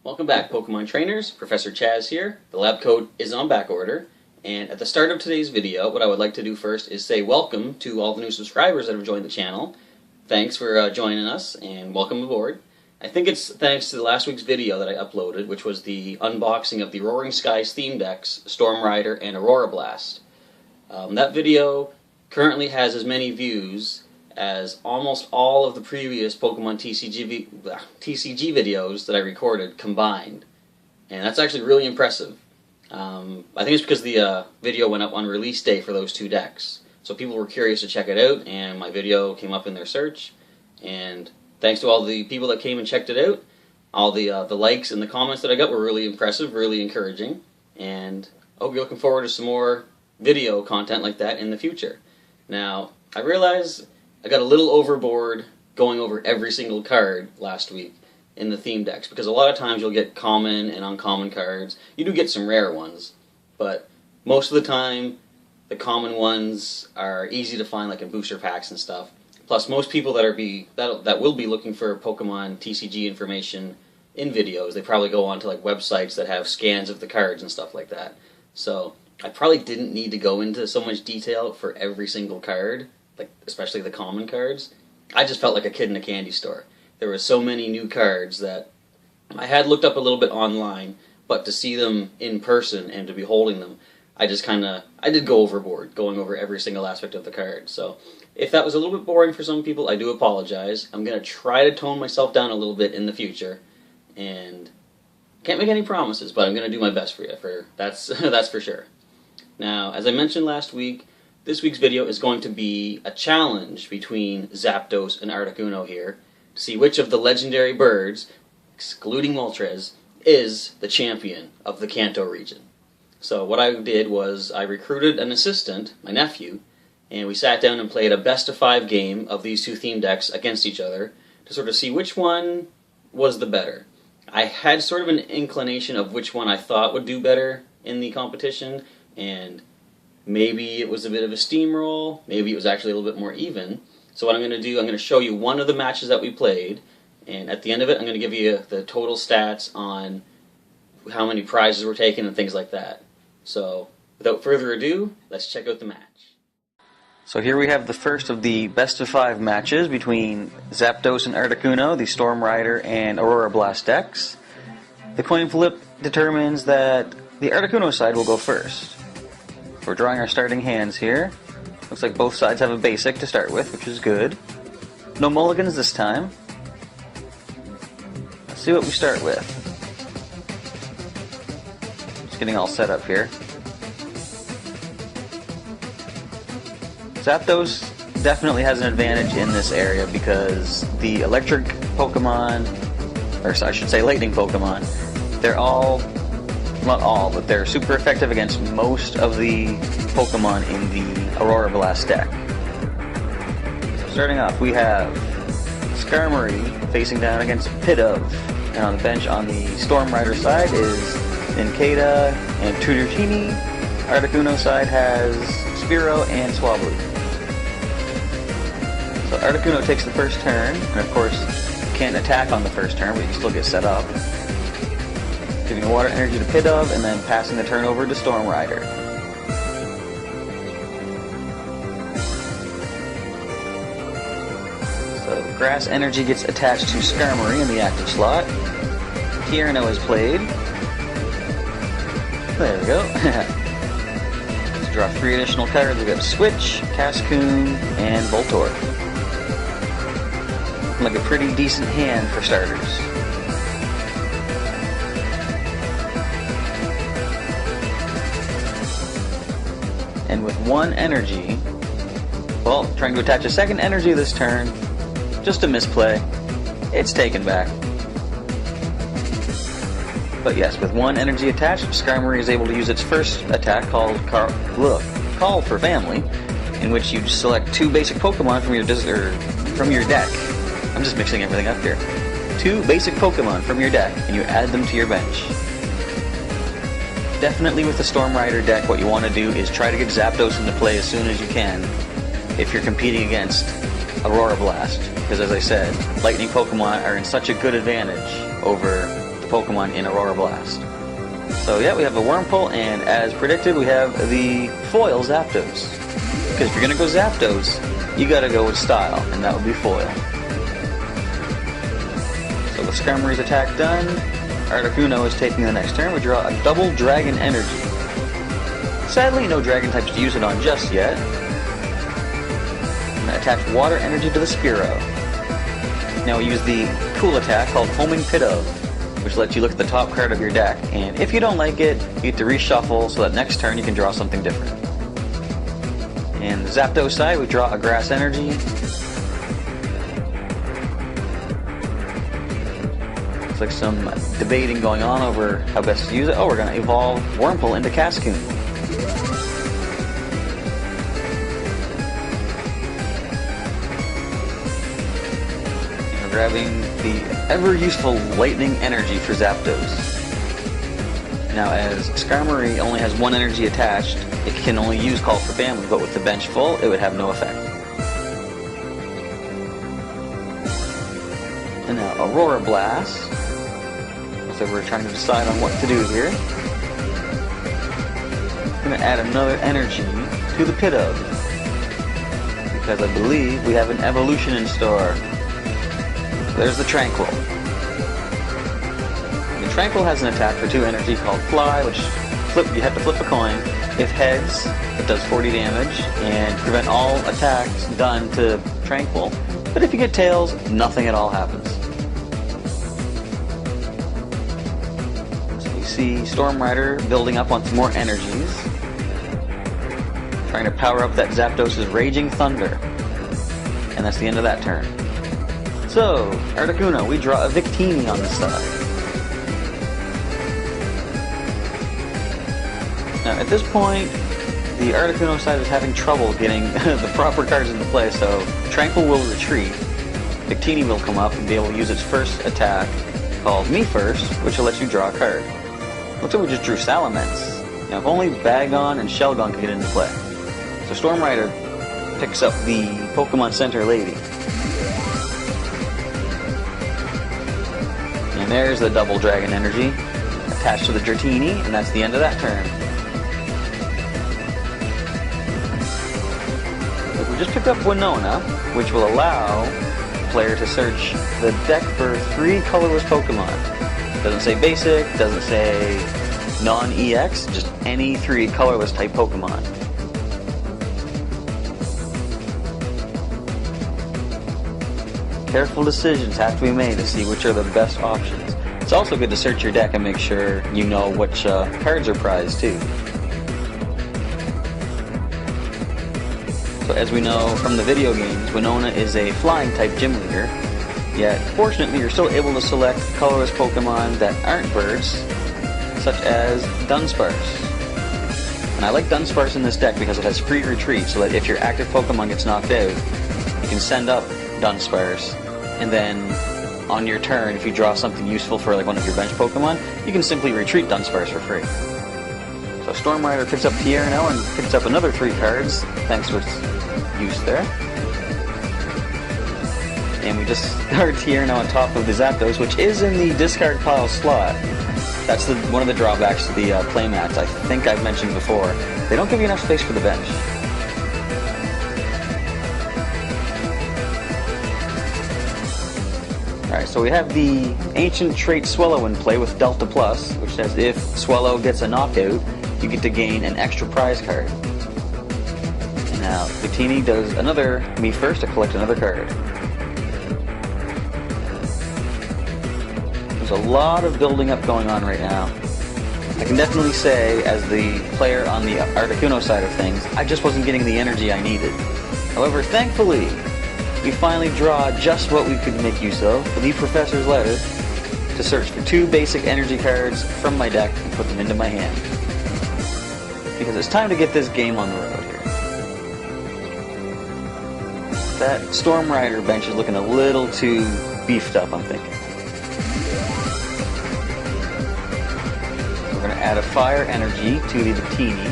Welcome back, Pokemon trainers. Professor Chaz here. The lab coat is on back order, and at the start of today's video, what I would like to do first is say welcome to all the new subscribers that have joined the channel. Thanks for joining us, and welcome aboard. I think it's thanks to last week's video that I uploaded, which was the unboxing of the Roaring Skies theme decks, Storm Rider and Aurora Blast. That video currently has as many views as almost all of the previous Pokemon TCG videos that I recorded combined. And that's actually really impressive. I think it's because the video went up on release day for those two decks. So people were curious to check it out, and my video came up in their search. And thanks to all the people that came and checked it out, all the likes and the comments that I got were really impressive, really encouraging. And I hope you're looking forward to some more video content like that in the future. Now, I realize I got a little overboard going over every single card last week in the theme decks, because a lot of times you'll get common and uncommon cards. You do get some rare ones, but most of the time the common ones are easy to find, like in booster packs and stuff. Plus, most people that will be looking for Pokemon TCG information in videos, they probably go onto like websites that have scans of the cards and stuff like that. So I probably didn't need to go into so much detail for every single card, like especially the common cards. I just felt like a kid in a candy store. There were so many new cards that I had looked up a little bit online, but to see them in person and to be holding them, I did go overboard, going over every single aspect of the card. So if that was a little bit boring for some people, I do apologize. I'm going to try to tone myself down a little bit in the future, and can't make any promises, but I'm going to do my best for you. That's for sure. Now, as I mentioned last week, this week's video is going to be a challenge between Zapdos and Articuno here to see which of the legendary birds, excluding Moltres, is the champion of the Kanto region. So what I did was I recruited an assistant, my nephew, and we sat down and played a best-of-5 game of these two theme decks against each other to sort of see which one was the better. I had sort of an inclination of which one I thought would do better in the competition, and maybe it was a bit of a steamroll, maybe it was actually a little bit more even. So what I'm going to do, I'm going to show you one of the matches that we played, and at the end of it I'm going to give you the total stats on how many prizes were taken and things like that. So without further ado, let's check out the match. So here we have the first of the best-of-5 matches between Zapdos and Articuno, the Storm Rider and Aurora Blast decks. The coin flip determines that the Articuno side will go first. We're drawing our starting hands here. Looks like both sides have a basic to start with, which is good. No mulligans this time. Let's see what we start with. Just getting all set up here. Zapdos definitely has an advantage in this area because the electric Pokemon, or I should say lightning Pokemon, they're all, not all, but they're super effective against most of the Pokemon in the Aurora Blast deck. Starting off, we have Skarmory facing down against Pidove, and on the bench on the Storm Rider side is Nincada and Tudortini. Articuno side has Spearow and Swablu. So Articuno takes the first turn, and of course you can't attack on the first turn, but you can still get set up. Giving Water Energy to Pidove, and then passing the turn over to Storm Rider. So Grass Energy gets attached to Skarmory in the active slot. Tierno is played. There we go. Let's draw 3 additional cards. We've got Switch, Cascoon, and Voltorb. Like a pretty decent hand for starters. And with 1 energy, well, trying to attach a second energy this turn, just a misplay. It's taken back. But yes, with 1 energy attached, Skarmory is able to use its first attack called Call for Family, in which you select 2 basic Pokemon from your deck. I'm just mixing everything up here. 2 basic Pokemon from your deck, and you add them to your bench. Definitely with the Storm Rider deck, what you want to do is try to get Zapdos into play as soon as you can if you're competing against Aurora Blast, because as I said, lightning Pokemon are in such a good advantage over the Pokemon in Aurora Blast. So yeah, we have a Wurmple, and as predicted, we have the foil Zapdos. Because if you're going to go Zapdos, you got to go with style, and that would be foil. So with Skarmory's attack done, Articuno is taking the next turn. We draw a double Dragon Energy. Sadly, no Dragon types to use it on just yet. I'm going to attach Water Energy to the Spearow. Now we use the cool attack called Homing Pidove, which lets you look at the top card of your deck, and if you don't like it, you get to reshuffle so that next turn you can draw something different. And the Zapdos side, we draw a Grass Energy. Looks like some debating going on over how best to use it. Oh, we're going to evolve Wurmple into Cascoon. Grabbing the ever-useful Lightning Energy for Zapdos. Now, as Skarmory only has one energy attached, it can only use Call for Family, but with the bench full, it would have no effect. And now, Aurora Blast. So we're trying to decide on what to do here. I'm going to add another energy to the Pidove, because I believe we have an evolution in store. There's the Tranquil. The Tranquil has an attack for 2 energy called Fly, which you have to flip a coin. If heads, it does 40 damage and prevent all attacks done to Tranquil. But if you get tails, nothing at all happens. So we see Storm Rider building up on some more energies, trying to power up that Zapdos' Raging Thunder. And that's the end of that turn. So, Articuno, we draw a Victini on the side. Now, at this point, the Articuno side is having trouble getting the proper cards into play, so Tranquil will retreat. Victini will come up and be able to use its first attack, called Me First, which will let you draw a card. Looks like we just drew Salamence. Now, if only Bagon and Shelgon can get into play. So Storm Rider picks up the Pokemon Center Lady. And there's the double Dragon Energy attached to the Dratini, and that's the end of that turn. So we just picked up Winona, which will allow the player to search the deck for 3 colorless Pokemon. Doesn't say basic, doesn't say non-EX, just any 3 colorless type Pokemon. Careful decisions have to be made to see which are the best options. It's also good to search your deck and make sure you know which cards are prized too. So as we know from the video games, Winona is a flying type gym leader, yet fortunately you're still able to select colorless Pokemon that aren't birds, such as Dunsparce. And I like Dunsparce in this deck because it has free retreat, so that if your active Pokemon gets knocked out, you can send up Dunsparce, and then on your turn, if you draw something useful for like one of your bench Pokemon, you can simply retreat Dunsparce for free. So Storm Rider picks up Tierno and picks up another 3 cards, thanks to its use there. And we just discard Tierno on top of the Zapdos, which is in the discard pile slot. That's one of the drawbacks to the playmats, I think I've mentioned before. They don't give you enough space for the bench. Alright, so we have the Ancient Trait Swellow in play with Delta Plus, which says if Swellow gets a knockout, you get to gain an extra prize card. And now, Victini does another Me First to collect another card. There's a lot of building up going on right now. I can definitely say, as the player on the Articuno side of things, I just wasn't getting the energy I needed. However, thankfully, we finally draw just what we could make use of, the Professor's Letter, to search for 2 basic energy cards from my deck and put them into my hand. Because it's time to get this game on the road here. That Storm Rider bench is looking a little too beefed up, I'm thinking. So we're going to add a Fire Energy to the Victini,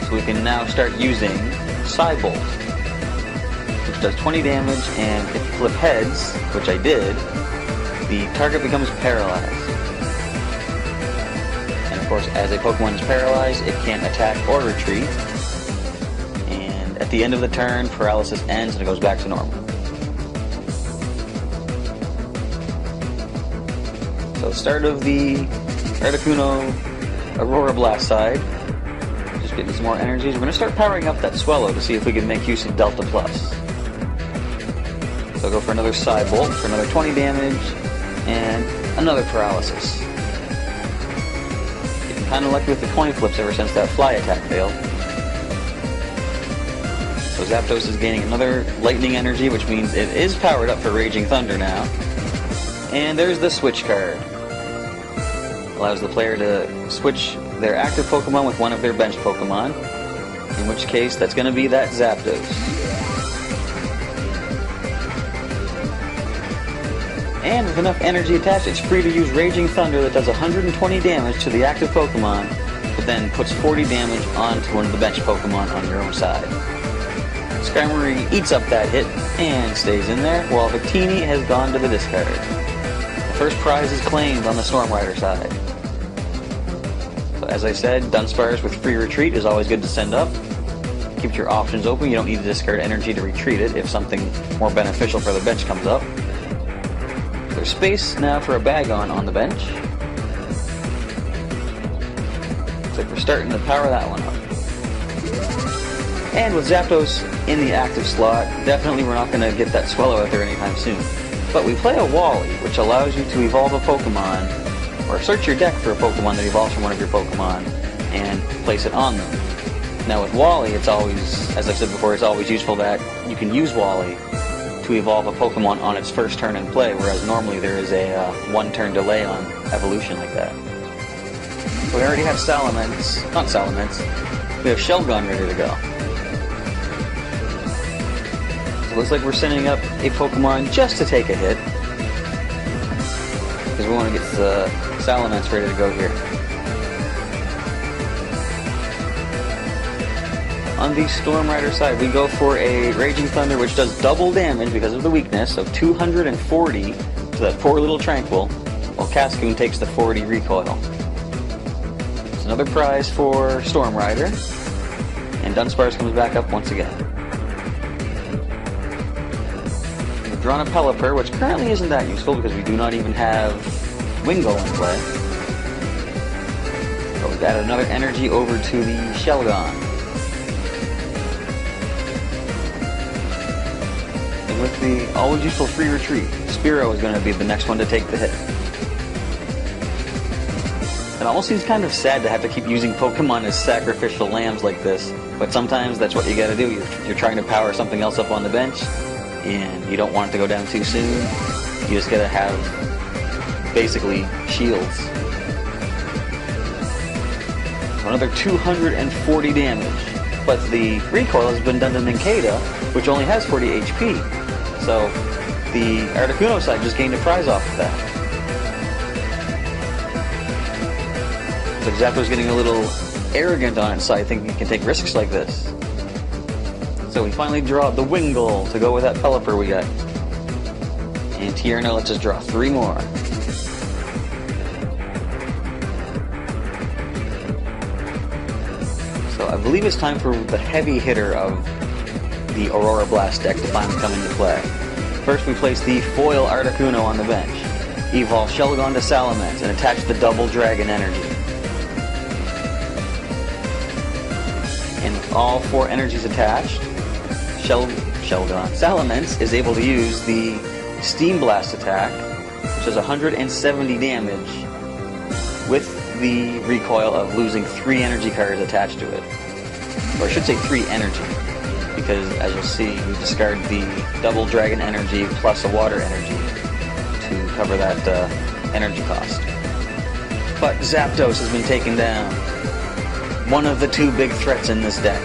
so we can now start using Psybolt, which does 20 damage, and if you flip heads, which I did, the target becomes paralyzed. Of course, as a Pokemon is paralyzed, it can't attack or retreat. And at the end of the turn, paralysis ends and it goes back to normal. So start of the Articuno Aurora Blast side. Just getting some more energies. We're going to start powering up that Swallow to see if we can make use of Delta Plus. So I'll go for another Side Bolt for another 20 damage and another paralysis. Getting kind of lucky with the coin flips ever since that fly attack failed. So Zapdos is gaining another lightning energy, which means it is powered up for Raging Thunder now. And there's the switch card. Allows the player to switch their active Pokemon with one of their bench Pokemon, in which case that's going to be that Zapdos. And with enough energy attached, it's free to use Raging Thunder that does 120 damage to the active Pokemon, but then puts 40 damage onto one of the bench Pokemon on your own side. Skarmory eats up that hit and stays in there, while Victini has gone to the discard. The first prize is claimed on the Storm Rider side. So as I said, Dunsparce with free retreat is always good to send up. Keeps your options open. You don't need to discard energy to retreat it if something more beneficial for the bench comes up. There's space now for a Bagon on the bench. Looks like we're starting to power that one up. And with Zapdos in the active slot, definitely we're not going to get that Swallow out there anytime soon. But we play a Wally, which allows you to evolve a Pokemon, or search your deck for a Pokemon that evolves from one of your Pokemon, and place it on them. Now with Wally, it's always, as I've said before, it's always useful that you can use Wally to evolve a Pokemon on its first turn in play, whereas normally there is a one-turn delay on evolution like that. So we already have we have Shelgon ready to go. So it looks like we're sending up a Pokemon just to take a hit, because we want to get the Salamence ready to go here. On the Storm Rider side, we go for a Raging Thunder, which does double damage because of the weakness, so 240 to that poor little Tranquil, while Cascoon takes the 40 recoil. It's another prize for Storm Rider, and Dunsparce comes back up once again. We've drawn a Pelipper, which currently isn't that useful because we do not even have Wingull in play. But we've added another energy over to the Shelgon. With the always useful free retreat, Spearow is going to be the next one to take the hit. It almost seems kind of sad to have to keep using Pokemon as sacrificial lambs like this, but sometimes that's what you gotta do. You're trying to power something else up on the bench, and you don't want it to go down too soon. You just gotta have, basically, shields. So another 240 damage, but the recoil has been done to Nincada, which only has 40 HP. So the Articuno side just gained a prize off of that. So Zapdos getting a little arrogant on its side, thinking it can take risks like this. So we finally draw the Wingull to go with that Pelipper we got. And Tierno lets us draw 3 more. So I believe it's time for the heavy hitter of the Aurora Blast deck to finally come into play. First we place the foil Articuno on the bench, evolve Shelgon to Salamence, and attach the double dragon energy. And with all 4 energies attached, Salamence is able to use the Steam Blast attack, which does 170 damage, with the recoil of losing 3 energy cards attached to it. Or I should say 3 energy, because as you'll see, we discard the double dragon energy plus a water energy to cover that energy cost. But Zapdos has been taken down. One of the 2 big threats in this deck.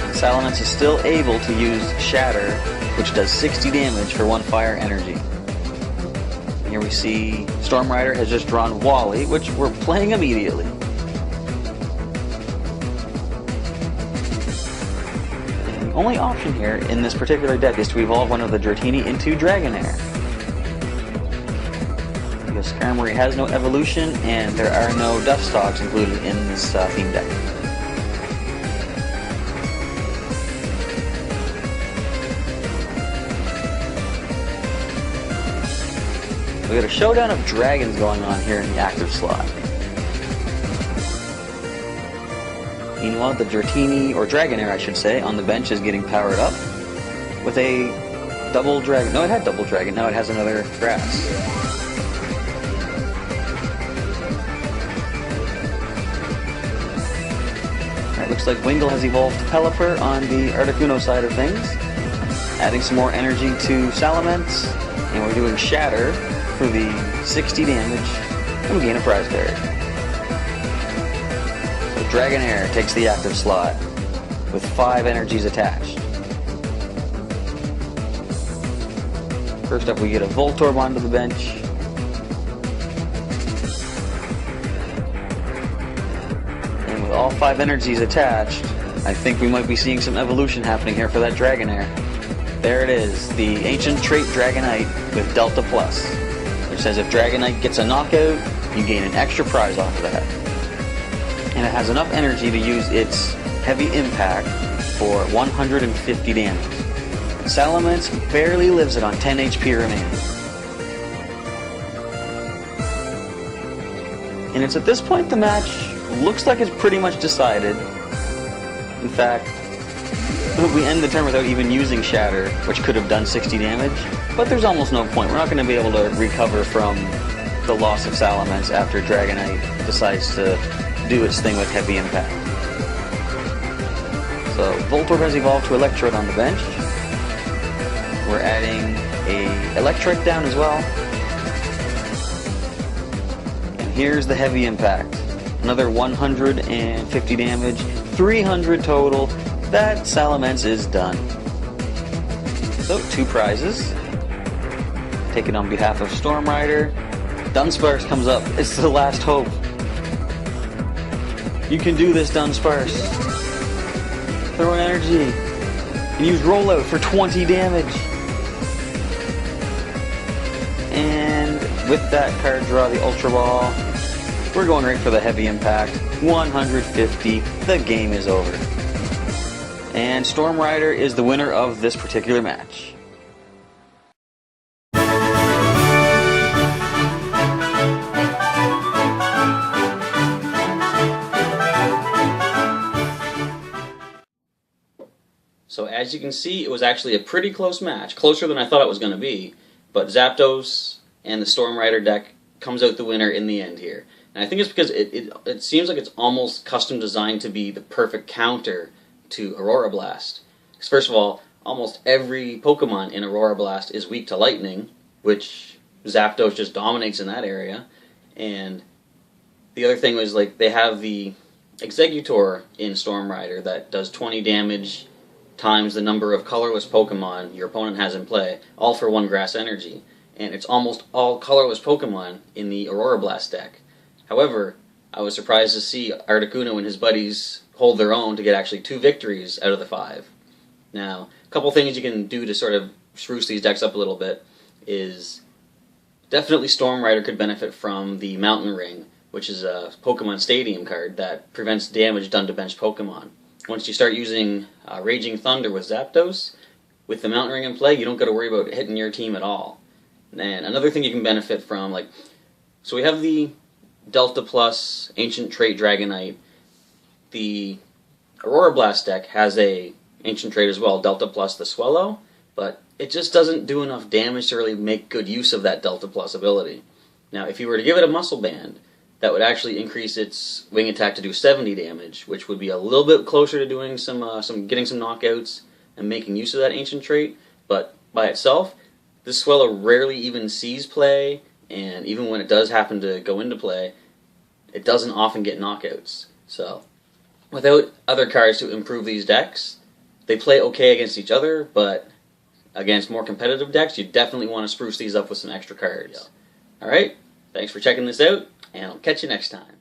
And Salamence is still able to use Shatter, which does 60 damage for 1 fire energy. And here we see Storm Rider has just drawn Wally, which we're playing immediately. And the only option here in this particular deck is to evolve one of the Dratini into Dragonair. because Skarmory has no evolution and there are no Dustox included in this theme deck. We got a showdown of dragons going on here in the active slot. Meanwhile, the Dratini, or Dragonair I should say, on the bench is getting powered up with a double dragon. No, it had double dragon, now it has another grass. Alright, looks like Wingull has evolved to Pelipper on the Articuno side of things, adding some more energy to Salamence, and we're doing Shatter for the 60 damage, and we gain a prize card. So Dragonair takes the active slot with 5 energies attached. First up we get a Voltorb onto the bench. And with all 5 energies attached, I think we might be seeing some evolution happening here for that Dragonair. There it is, the Ancient Trait Dragonite with Delta Plus. Which says if Dragonite gets a knockout, you gain an extra prize off of that. And it has enough energy to use its Heavy Impact for 150 damage. Salamence barely lives it on 10 HP remaining. And it's at this point the match looks like it's pretty much decided. In fact, we end the turn without even using Shatter, which could have done 60 damage, but there's almost no point. We're not going to be able to recover from the loss of Salamence after Dragonite decides to do its thing with Heavy Impact. So Voltorb has evolved to Electrode on the bench. We're adding a Electric down as well. And here's the Heavy Impact. Another 150 damage, 300 total. That Salamence is done. So, 2 prizes. Taken on behalf of Storm Rider. Dunsparce comes up. It's the last hope. You can do this, Dunsparce. Throw an energy. And use Rollout for 20 damage. And with that card draw, the Ultra Ball, we're going right for the Heavy Impact. 150. The game is over. And Storm Rider is the winner of this particular match. So as you can see, it was actually a pretty close match, closer than I thought it was going to be, but Zapdos and the Storm Rider deck comes out the winner in the end here. And I think it's because it seems like it's almost custom designed to be the perfect counter to Aurora Blast. Because first of all, almost every Pokemon in Aurora Blast is weak to lightning, which Zapdos just dominates in that area. And the other thing was, like, they have the Exeggutor in Storm Rider that does 20 damage times the number of colorless Pokemon your opponent has in play, all for 1 grass energy. And it's almost all colorless Pokemon in the Aurora Blast deck. However, I was surprised to see Articuno and his buddies hold their own to get actually 2 victories out of the 5. Now, a couple things you can do to sort of spruce these decks up a little bit is definitely Storm Rider could benefit from the Mountain Ring, which is a Pokemon Stadium card that prevents damage done to benched Pokemon. Once you start using Raging Thunder with Zapdos, with the Mountain Ring in play, you don't got to worry about hitting your team at all. And another thing you can benefit from, like, so we have the Delta Plus Ancient Trait Dragonite. The Aurora Blast deck has a Ancient Trait as well, Delta Plus the Swellow, but it just doesn't do enough damage to really make good use of that Delta Plus ability. Now, if you were to give it a Muscle Band, that would actually increase its wing attack to do 70 damage, which would be a little bit closer to doing getting some knockouts and making use of that Ancient Trait. But by itself, this Swellow rarely even sees play, and even when it does happen to go into play, it doesn't often get knockouts. So, without other cards to improve these decks, they play okay against each other, but against more competitive decks, you definitely want to spruce these up with some extra cards. Alright, thanks for checking this out, and I'll catch you next time.